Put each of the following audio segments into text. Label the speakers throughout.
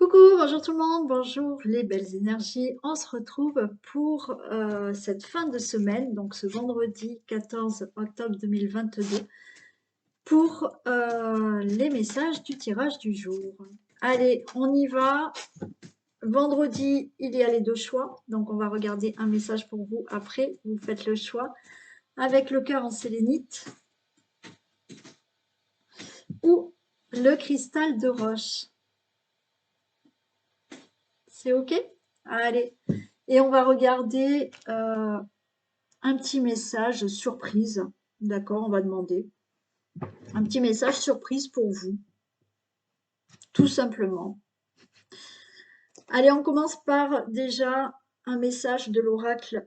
Speaker 1: Coucou, bonjour tout le monde, bonjour les belles énergies. On se retrouve pour cette fin de semaine, donc ce vendredi 14 octobre 2022, pour les messages du tirage du jour. Allez, on y va. Vendredi, il y a les deux choix, donc on va regarder un message pour vous. Après, vous faites le choix avec le cœur en sélénite ou le cristal de roche. C'est OK? Allez, et on va regarder un petit message surprise. D'accord, on va demander un petit message surprise pour vous, tout simplement. Allez, on commence par déjà un message de l'oracle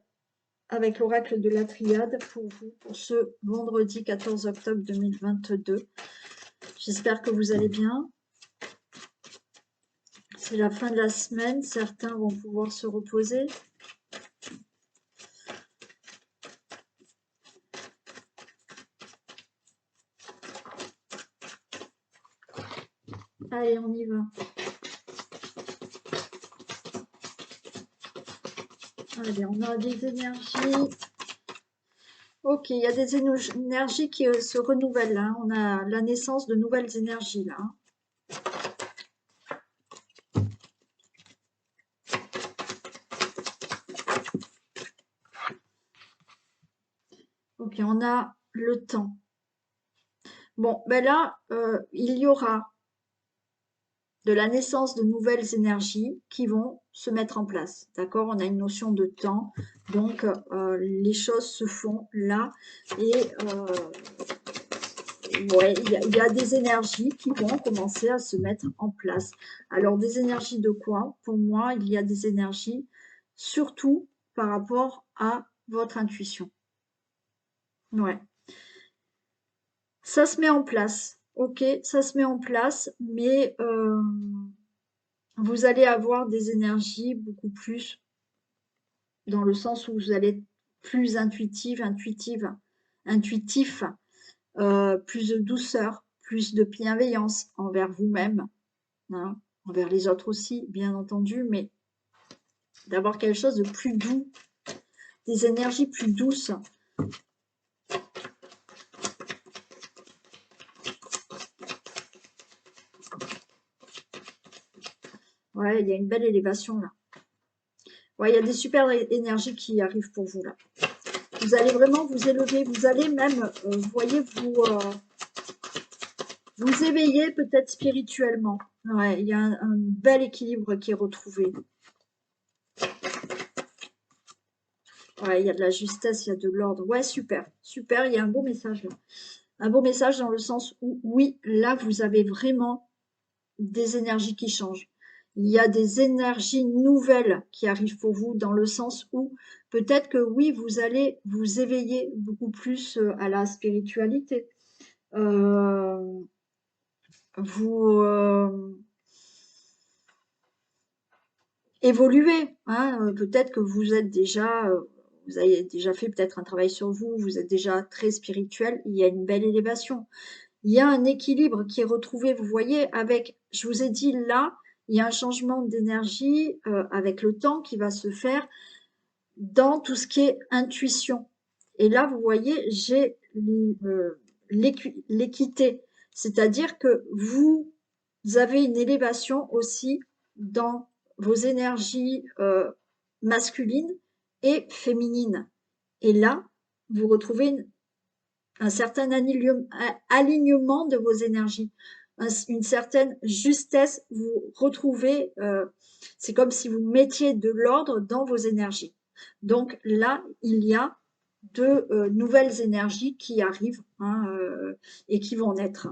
Speaker 1: avec l'oracle de la triade pour vous, pour ce vendredi 14 octobre 2022. J'espère que vous allez bien. C'est la fin de la semaine, certains vont pouvoir se reposer. Allez, on y va. Allez, on a des énergies. Ok, il y a des énergies qui se renouvellent. Hein. On a la naissance de nouvelles énergies là. Ok, on a le temps. Bon, ben là, il y aura de la naissance de nouvelles énergies qui vont se mettre en place. D'accord? On a une notion de temps. Donc, les choses se font là. Et ouais, il y a des énergies qui vont commencer à se mettre en place. Alors, des énergies de quoi? Pour moi, il y a des énergies surtout par rapport à votre intuition. Ouais. Ça se met en place. Ok, ça se met en place, mais vous allez avoir des énergies beaucoup plus dans le sens où vous allez être plus intuitif, plus de douceur, plus de bienveillance envers vous-même, hein, envers les autres aussi, bien entendu, mais d'avoir quelque chose de plus doux, des énergies plus douces. Ouais, il y a une belle élévation là. Ouais, il y a des super énergies qui arrivent pour vous là. Vous allez vraiment vous élever, vous allez même, vous voyez, vous éveiller peut-être spirituellement. Ouais, il y a un bel équilibre qui est retrouvé. Ouais, il y a de la justesse, il y a de l'ordre. Ouais, super, super, il y a un beau message là. Un beau message dans le sens où, oui, là, vous avez vraiment des énergies qui changent. Il y a des énergies nouvelles qui arrivent pour vous dans le sens où peut-être que oui, vous allez vous éveiller beaucoup plus à la spiritualité. Vous évoluez, hein, peut-être que vous êtes déjà, vous avez déjà fait peut-être un travail sur vous, vous êtes déjà très spirituel, il y a une belle élévation. Il y a un équilibre qui est retrouvé, vous voyez, avec, je vous ai dit là, il y a un changement d'énergie avec le temps qui va se faire dans tout ce qui est intuition. Et là, vous voyez, j'ai l'équité, c'est-à-dire que vous avez une élévation aussi dans vos énergies masculines et féminines. Et là, vous retrouvez un certain alignement de vos énergies, une certaine justesse, vous retrouvez, c'est comme si vous mettiez de l'ordre dans vos énergies. Donc là, il y a de nouvelles énergies qui arrivent hein, et qui vont naître.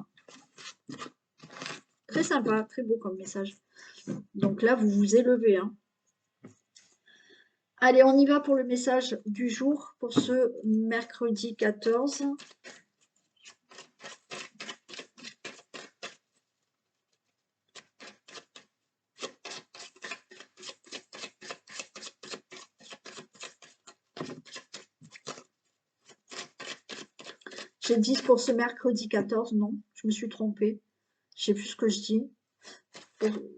Speaker 1: Très sympa, très beau comme message. Donc là, vous vous élevez. Hein. Allez, on y va pour le message du jour, pour ce mercredi 14. J'ai dit pour ce mercredi 14, non, je me suis trompée. Je sais plus ce que je dis.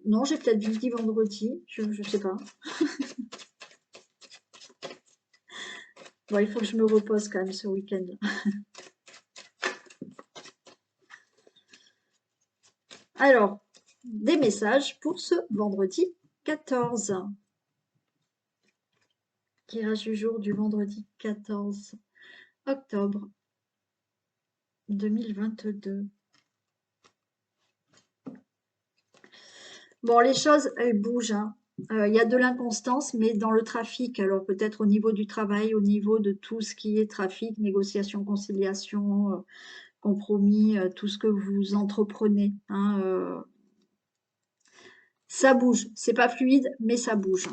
Speaker 1: Non, j'ai peut-être dit vendredi, je sais pas. Bon, il faut que je me repose quand même ce week-end. Alors, des messages pour ce vendredi 14. Tirage du jour du vendredi 14 octobre 2022. Bon, les choses, elles bougent, hein. Il y a de l'inconstance, mais dans le trafic, alors peut-être au niveau du travail, au niveau de tout ce qui est trafic, négociation, conciliation, compromis, tout ce que vous entreprenez, hein, ça bouge. C'est pas fluide, mais ça bouge.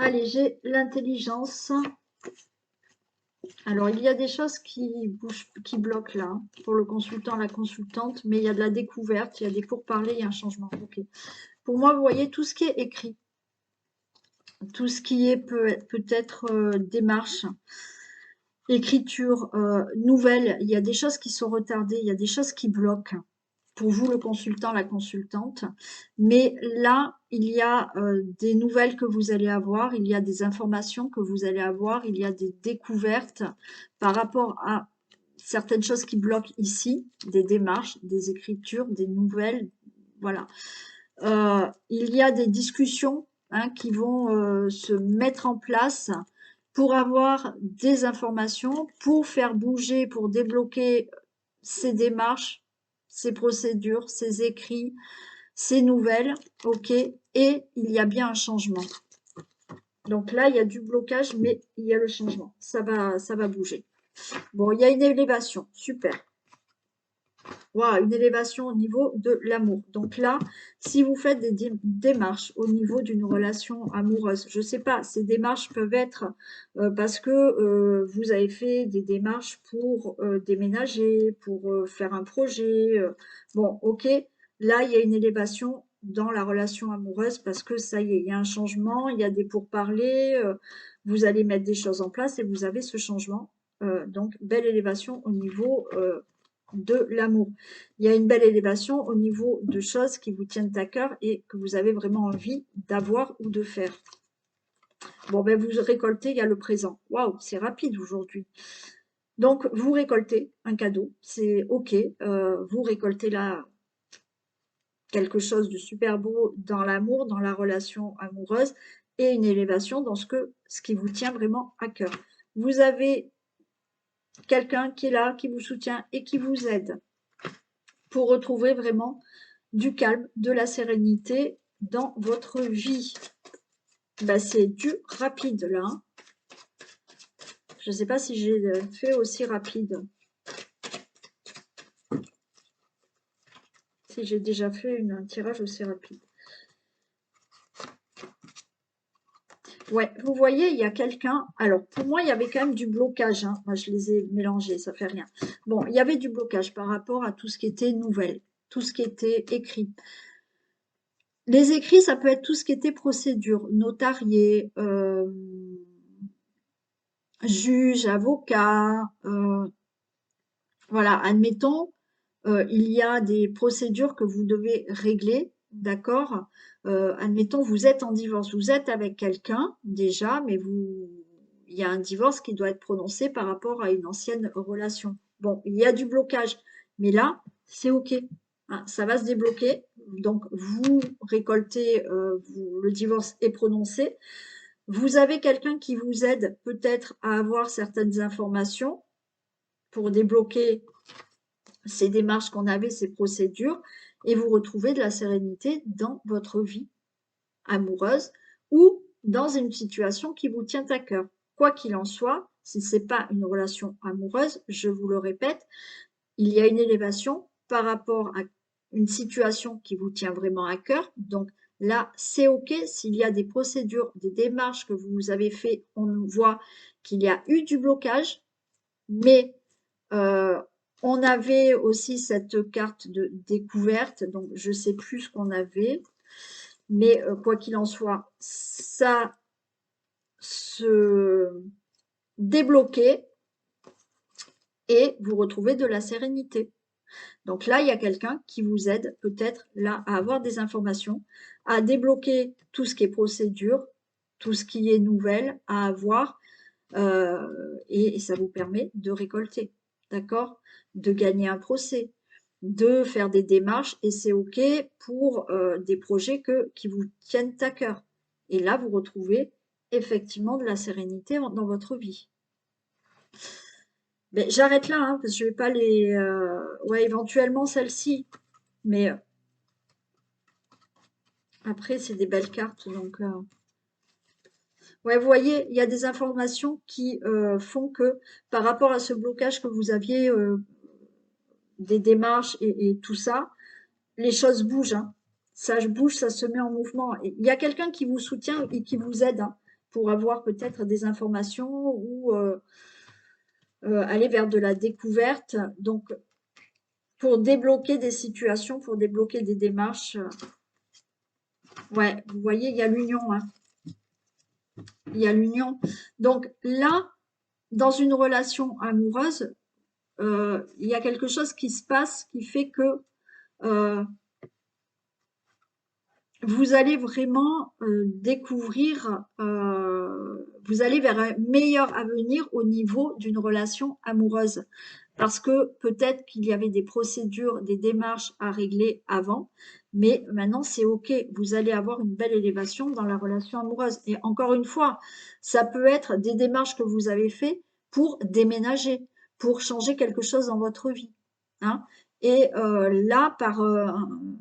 Speaker 1: Allez, j'ai l'intelligence. Alors, il y a des choses qui bougent, qui bloquent là, hein, pour le consultant, la consultante, mais il y a de la découverte, il y a des pourparlers, il y a un changement. Ok. Pour moi, vous voyez, tout ce qui est écrit, tout ce qui est peut-être démarche, écriture, nouvelle, il y a des choses qui sont retardées, il y a des choses qui bloquent pour vous, le consultant, la consultante. Mais là, il y a des nouvelles que vous allez avoir, il y a des informations que vous allez avoir, il y a des découvertes par rapport à certaines choses qui bloquent ici, des démarches, des écritures, des nouvelles, voilà. Il y a des discussions, hein, qui vont se mettre en place pour avoir des informations, pour faire bouger, pour débloquer ces démarches, ces procédures, ces écrits, ces nouvelles, ok, et il y a bien un changement. Donc là, il y a du blocage, mais il y a le changement. Ça va bouger. Bon, il y a une élévation, super. Wow, une élévation au niveau de l'amour. Donc là, si vous faites des démarches au niveau d'une relation amoureuse, je ne sais pas, ces démarches peuvent être parce que vous avez fait des démarches pour déménager, pour faire un projet. Bon, ok, là, il y a une élévation dans la relation amoureuse parce que ça y est, il y a un changement, il y a des pourparlers, vous allez mettre des choses en place et vous avez ce changement. Donc, belle élévation au niveau de l'amour. Il y a une belle élévation au niveau de choses qui vous tiennent à cœur et que vous avez vraiment envie d'avoir ou de faire. Bon, ben vous récoltez, il y a le présent. Waouh, c'est rapide aujourd'hui. Donc, vous récoltez un cadeau, c'est OK. Vous récoltez là quelque chose de super beau dans l'amour, dans la relation amoureuse et une élévation dans ce qui vous tient vraiment à cœur. Vous avez quelqu'un qui est là, qui vous soutient et qui vous aide pour retrouver vraiment du calme, de la sérénité dans votre vie. Bah, c'est du rapide là. Je ne sais pas si j'ai fait aussi rapide. Si j'ai déjà fait un tirage aussi rapide. Ouais, vous voyez, il y a quelqu'un. Alors, pour moi, il y avait quand même du blocage, hein. Moi, je les ai mélangés, ça fait rien. Bon, il y avait du blocage par rapport à tout ce qui était nouvelle, tout ce qui était écrit. Les écrits, ça peut être tout ce qui était procédure, notarié, juge, avocat, voilà, admettons, il y a des procédures que vous devez régler, d'accord? Admettons, vous êtes en divorce, vous êtes avec quelqu'un déjà, mais il y a un divorce qui doit être prononcé par rapport à une ancienne relation. Bon, il y a du blocage, mais là, c'est OK, hein, ça va se débloquer. Donc, vous récoltez, le divorce est prononcé. Vous avez quelqu'un qui vous aide peut-être à avoir certaines informations pour débloquer ces démarches qu'on avait, ces procédures, et vous retrouvez de la sérénité dans votre vie amoureuse ou dans une situation qui vous tient à cœur. Quoi qu'il en soit, si ce n'est pas une relation amoureuse, je vous le répète, il y a une élévation par rapport à une situation qui vous tient vraiment à cœur. Donc là, c'est OK. S'il y a des procédures, des démarches que vous avez fait, on voit qu'il y a eu du blocage, mais on avait aussi cette carte de découverte, donc je ne sais plus ce qu'on avait, mais quoi qu'il en soit, ça se débloquait et vous retrouvez de la sérénité. Donc là, il y a quelqu'un qui vous aide peut-être là à avoir des informations, à débloquer tout ce qui est procédure, tout ce qui est nouvelle à avoir, et ça vous permet de récolter, d'accord? De gagner un procès, de faire des démarches, et c'est OK pour des projets qui vous tiennent à cœur. Et là, vous retrouvez effectivement de la sérénité dans votre vie. Mais j'arrête là, hein, parce que je vais pas les... ouais, éventuellement celle-ci, mais après, c'est des belles cartes, donc... Ouais, vous voyez, il y a des informations qui font que par rapport à ce blocage que vous aviez, des démarches et tout ça, les choses bougent, hein. Ça bouge, ça se met en mouvement. Et il y a quelqu'un qui vous soutient et qui vous aide, hein, pour avoir peut-être des informations ou aller vers de la découverte. Donc, pour débloquer des situations, pour débloquer des démarches, ouais, vous voyez, il y a l'union, hein. Il y a l'union. Donc là, dans une relation amoureuse, il y a quelque chose qui se passe qui fait que euh, vous allez vraiment découvrir, vous allez vers un meilleur avenir au niveau d'une relation amoureuse. Parce que peut-être qu'il y avait des procédures, des démarches à régler avant, mais maintenant c'est OK. Vous allez avoir une belle élévation dans la relation amoureuse. Et encore une fois, ça peut être des démarches que vous avez fait pour déménager, pour changer quelque chose dans votre vie, hein. Et là, par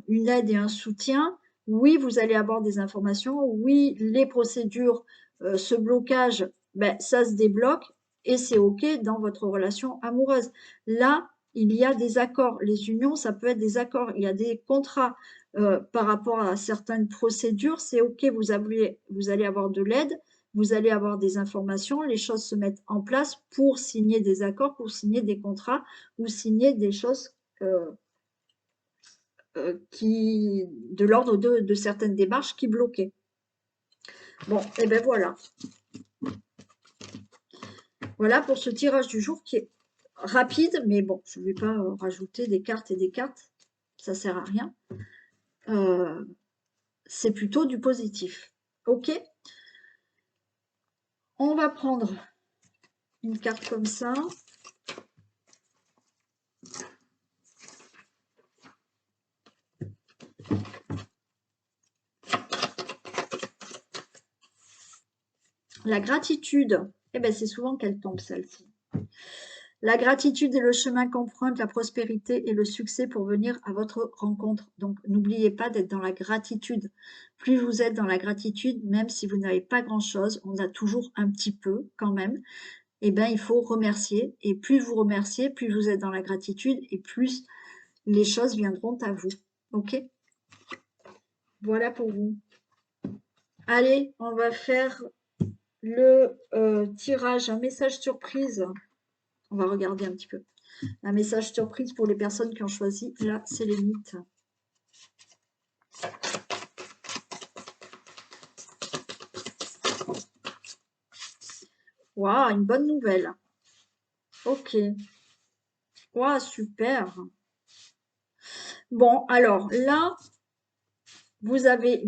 Speaker 1: une aide et un soutien, oui, vous allez avoir des informations. Oui, les procédures, ce blocage, ben, ça se débloque et c'est OK dans votre relation amoureuse. Là, il y a des accords. Les unions, ça peut être des accords. Il y a des contrats par rapport à certaines procédures. C'est OK, vous allez avoir de l'aide, vous allez avoir des informations. Les choses se mettent en place pour signer des accords, pour signer des contrats ou signer des choses qui, de l'ordre de certaines démarches qui bloquaient. Bon, et ben voilà. Voilà pour ce tirage du jour qui est rapide, mais bon, je ne vais pas rajouter des cartes et des cartes, ça sert à rien. C'est plutôt du positif. Ok, on va prendre une carte comme ça. La gratitude, eh ben c'est souvent qu'elle tombe celle-ci. La gratitude est le chemin qu'emprunte la prospérité et le succès pour venir à votre rencontre. Donc, n'oubliez pas d'être dans la gratitude. Plus vous êtes dans la gratitude, même si vous n'avez pas grand-chose, on a toujours un petit peu quand même, eh ben, il faut remercier. Et plus vous remerciez, plus vous êtes dans la gratitude et plus les choses viendront à vous. OK? Voilà pour vous. Allez, on va faire le tirage, un message surprise. On va regarder un petit peu. Un message surprise pour les personnes qui ont choisi la sélénite. Waouh, une bonne nouvelle. Ok. Waouh, super. Bon, alors là, vous avez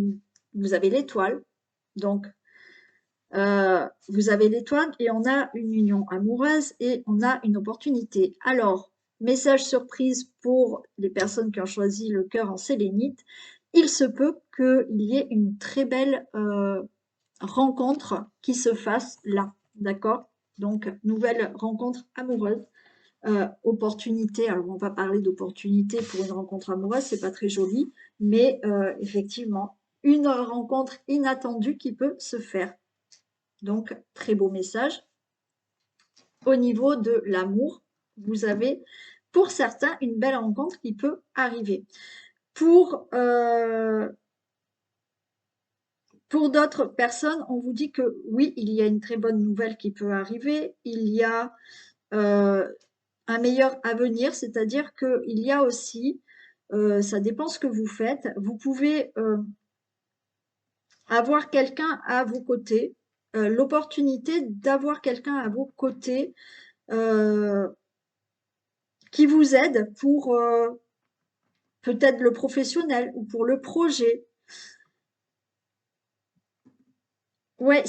Speaker 1: l'étoile. Donc, vous avez l'étoile et on a une union amoureuse et on a une opportunité. Alors, message surprise pour les personnes qui ont choisi le cœur en sélénite. Il se peut qu'il y ait une très belle rencontre qui se fasse là. D'accord? Donc, nouvelle rencontre amoureuse. Opportunité, alors on va parler d'opportunité pour une rencontre amoureuse, c'est pas très joli, mais effectivement, une rencontre inattendue qui peut se faire. Donc, très beau message. Au niveau de l'amour, vous avez pour certains, une belle rencontre qui peut arriver. Pour d'autres personnes, on vous dit que oui, il y a une très bonne nouvelle qui peut arriver, il y a un meilleur avenir, c'est-à-dire qu'il y a aussi, ça dépend ce que vous faites, vous pouvez avoir quelqu'un à vos côtés, l'opportunité d'avoir quelqu'un à vos côtés euh, qui vous aide pour peut-être le professionnel ou pour le projet. Ouais,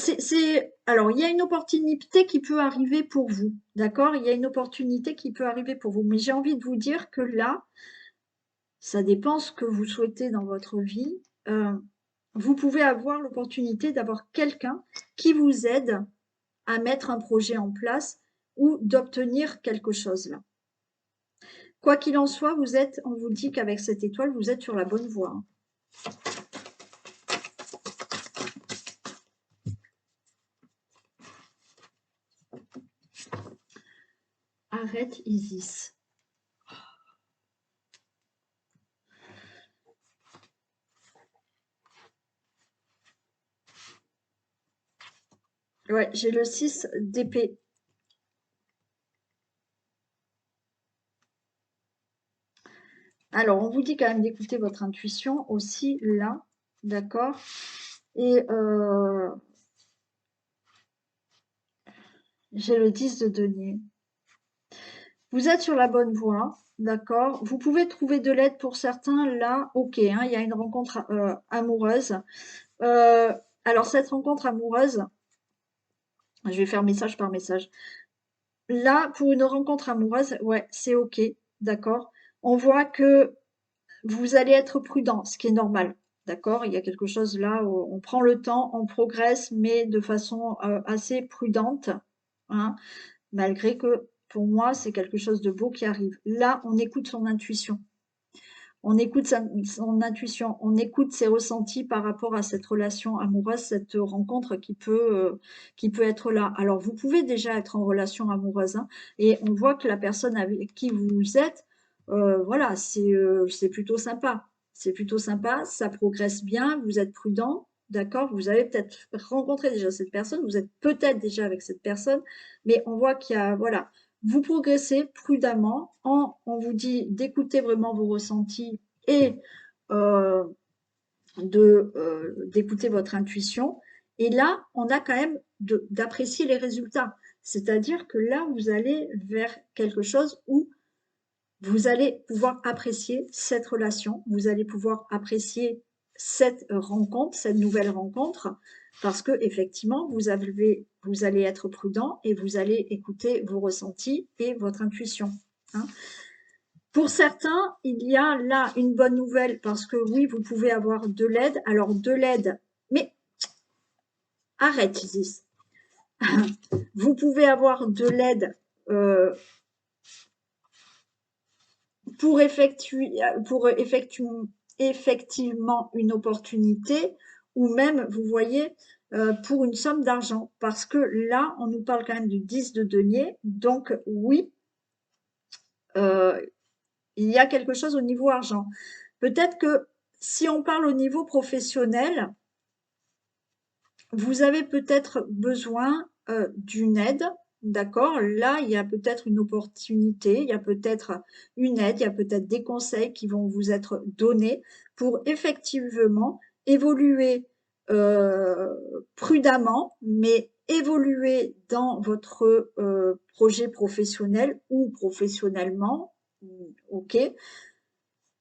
Speaker 1: alors il y a une opportunité qui peut arriver pour vous, d'accord? Il y a une opportunité qui peut arriver pour vous, mais j'ai envie de vous dire que là, ça dépend ce que vous souhaitez dans votre vie. Vous pouvez avoir l'opportunité d'avoir quelqu'un qui vous aide à mettre un projet en place ou d'obtenir quelque chose là. Quoi qu'il en soit, on vous dit qu'avec cette étoile, vous êtes sur la bonne voie, hein. Arrête Isis. Ouais, j'ai le 6 d'épée. Alors, on vous dit quand même d'écouter votre intuition aussi là, d'accord? Et j'ai le 10 de denier. Vous êtes sur la bonne voie, d'accord? Vous pouvez trouver de l'aide pour certains là, ok, hein, il y a une rencontre amoureuse. Alors, cette rencontre amoureuse, je vais faire message par message. Là, pour une rencontre amoureuse, ouais, c'est ok, d'accord? On voit que vous allez être prudent, ce qui est normal, d'accord? Il y a quelque chose là où on prend le temps, on progresse, mais de façon assez prudente, hein, malgré que pour moi, c'est quelque chose de beau qui arrive. Là, on écoute son intuition. On écoute son intuition, on écoute ses ressentis par rapport à cette relation amoureuse, cette rencontre qui peut être là. Alors, vous pouvez déjà être en relation amoureuse, hein, et on voit que la personne avec qui vous êtes, voilà, c'est plutôt sympa. C'est plutôt sympa, ça progresse bien, vous êtes prudent, d'accord? Vous avez peut-être rencontré déjà cette personne, vous êtes peut-être déjà avec cette personne, mais on voit qu'il y a, voilà, vous progressez prudemment. On vous dit d'écouter vraiment vos ressentis et euh, d'écouter votre intuition. Et là, on a quand même d'apprécier les résultats. C'est-à-dire que là, vous allez vers quelque chose où vous allez pouvoir apprécier cette relation, vous allez pouvoir apprécier cette rencontre, cette nouvelle rencontre, parce que effectivement, vous allez être prudent et vous allez écouter vos ressentis et votre intuition, hein. Pour certains, il y a là une bonne nouvelle parce que oui, vous pouvez avoir de l'aide. Alors de l'aide, mais arrête Isis. Vous pouvez avoir de l'aide euh, pour effectivement une opportunité ou même, vous voyez, pour une somme d'argent. Parce que là, on nous parle quand même du 10 de denier. Donc oui, euh, il y a quelque chose au niveau argent. Peut-être que si on parle au niveau professionnel, vous avez peut-être besoin d'une aide, d'accord? Là, il y a peut-être une opportunité, il y a peut-être une aide, il y a peut-être des conseils qui vont vous être donnés pour effectivement évoluer prudemment, mais évoluer dans votre projet professionnel ou professionnellement, ok?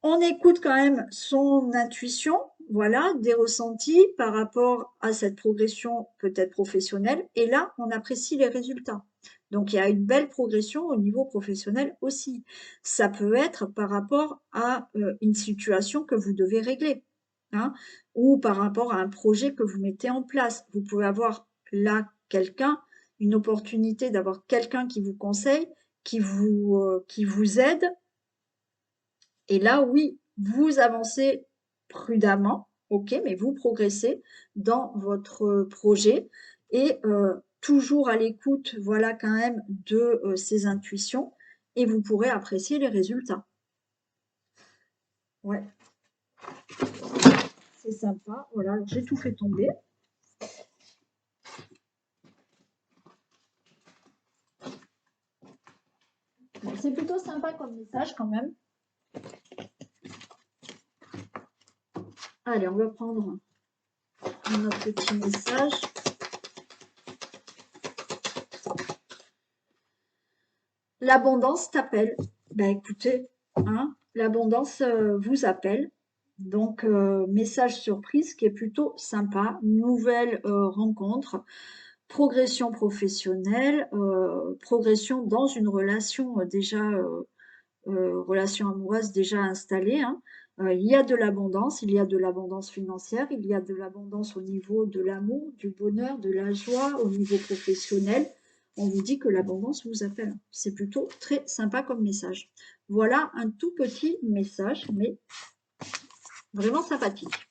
Speaker 1: On écoute quand même son intuition, voilà, des ressentis par rapport à cette progression peut-être professionnelle. Et là, on apprécie les résultats. Donc, il y a une belle progression au niveau professionnel aussi. Ça peut être par rapport à une situation que vous devez régler, hein, ou par rapport à un projet que vous mettez en place. Vous pouvez avoir là quelqu'un, une opportunité d'avoir quelqu'un qui vous conseille, qui vous aide, et là, oui, vous avancez prudemment, ok, mais vous progressez dans votre projet et toujours à l'écoute, voilà, quand même, de ces intuitions et vous pourrez apprécier les résultats. Ouais. C'est sympa. Voilà, j'ai tout fait tomber. Bon, c'est plutôt sympa comme message quand même. Allez, on va prendre notre petit message. L'abondance t'appelle. Ben écoutez, hein, l'abondance vous appelle. Donc, message surprise qui est plutôt sympa. Nouvelle rencontre, progression professionnelle, progression dans une relation relation amoureuse déjà installée. Hein. Il y a de l'abondance, il y a de l'abondance financière, il y a de l'abondance au niveau de l'amour, du bonheur, de la joie, au niveau professionnel. On vous dit que l'abondance vous appelle. C'est plutôt très sympa comme message. Voilà un tout petit message, mais vraiment sympathique.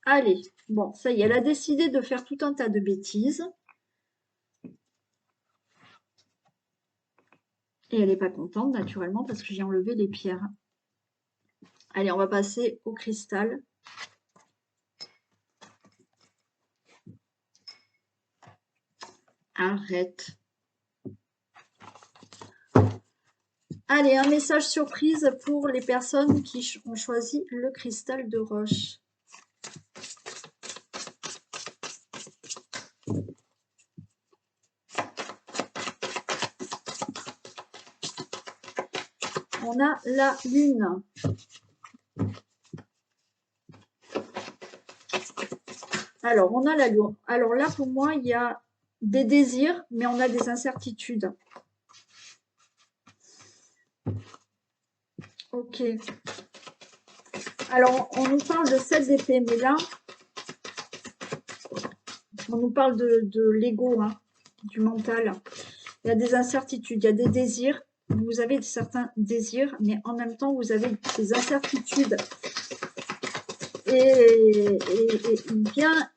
Speaker 1: Allez, bon, ça y est, elle a décidé de faire tout un tas de bêtises. Et elle n'est pas contente, naturellement, parce que j'ai enlevé les pierres. Allez, on va passer au cristal. Arrête. Allez, un message surprise pour les personnes qui ont choisi le cristal de roche. On a la lune. Alors, on a la lune. Alors là, pour moi, il y a des désirs, mais on a des incertitudes. Ok. Alors, on nous parle de 7 d'épée, mais là, on nous parle de l'ego, hein, du mental. Il y a des incertitudes, il y a des désirs. Vous avez certains désirs, mais en même temps, vous avez des incertitudes. Et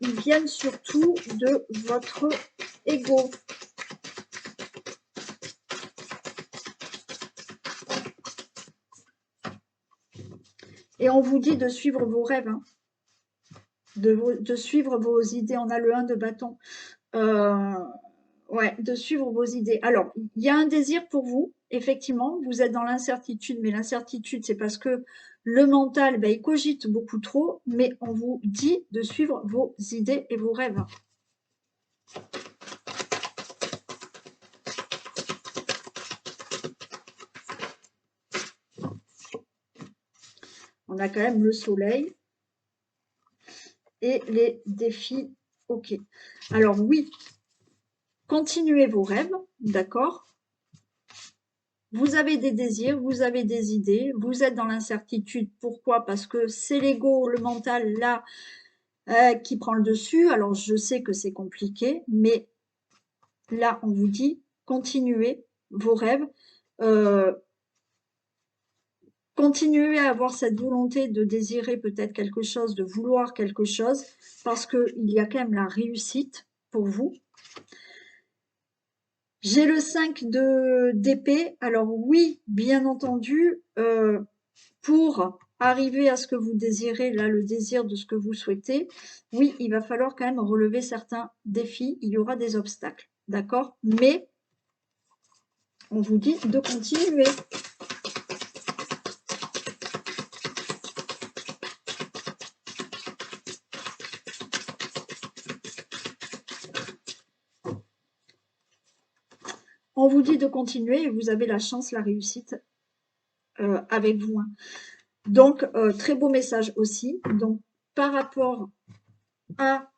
Speaker 1: ils viennent surtout de votre ego. Et on vous dit de suivre vos rêves, hein, de suivre vos idées. On a le 1 de bâton. Ouais, de suivre vos idées. Alors, il y a un désir pour vous, effectivement, vous êtes dans l'incertitude, mais l'incertitude, c'est parce que le mental, ben, il cogite beaucoup trop, mais on vous dit de suivre vos idées et vos rêves. On a quand même le soleil et les défis. Ok. Alors oui, continuez vos rêves, d'accord? Vous avez des désirs, vous avez des idées, vous êtes dans l'incertitude. Pourquoi? Parce que c'est l'ego, le mental, là, qui prend le dessus. Alors, je sais que c'est compliqué, mais là, on vous dit, continuez vos rêves. Continuez à avoir cette volonté de désirer peut-être quelque chose, de vouloir quelque chose, parce qu'il y a quand même la réussite pour vous. J'ai le 5 d'épée. Alors oui, bien entendu, pour arriver à ce que vous désirez, là, le désir de ce que vous souhaitez, oui, il va falloir quand même relever certains défis. Il y aura des obstacles, d'accord? Mais on vous dit de continuer. On vous dit de continuer et vous avez la chance, la réussite avec vous. Hein. Donc, très beau message aussi. Donc, par rapport à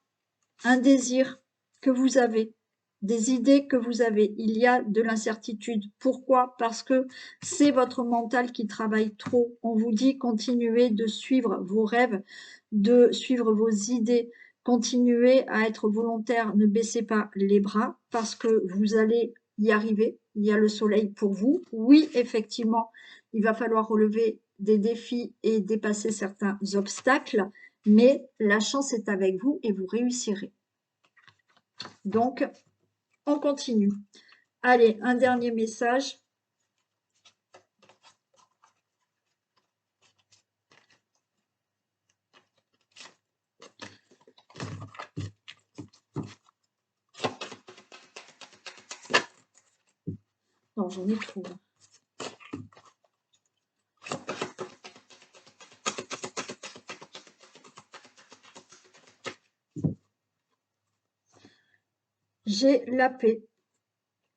Speaker 1: un désir que vous avez, des idées que vous avez, il y a de l'incertitude. Pourquoi? Parce que c'est votre mental qui travaille trop. On vous dit continuez de suivre vos rêves, de suivre vos idées, continuez à être volontaire, ne baissez pas les bras parce que vous allez y arriver. Il y a le soleil pour vous. Oui, effectivement, il va falloir relever des défis et dépasser certains obstacles, mais la chance est avec vous et vous réussirez. Donc, on continue. Allez, un dernier message. Non, j'en ai trop. J'ai la paix.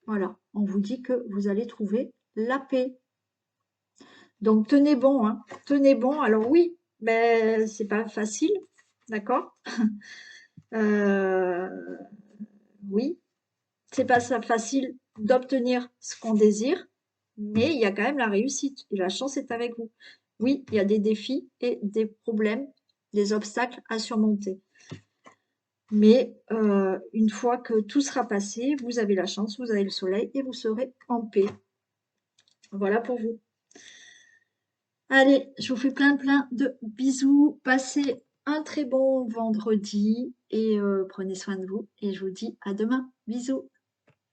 Speaker 1: Voilà, on vous dit que vous allez trouver la paix. Donc tenez bon, hein. Tenez bon. Alors oui, mais c'est pas facile, d'accord? Euh, oui, c'est pas ça facile d'obtenir ce qu'on désire, mais il y a quand même la réussite et la chance est avec vous. Oui, il y a des défis et des problèmes, des obstacles à surmonter. Mais une fois que tout sera passé, vous avez la chance, vous avez le soleil et vous serez en paix. Voilà pour vous. Allez, je vous fais plein de bisous. Passez un très bon vendredi et prenez soin de vous. Et je vous dis à demain. Bisous.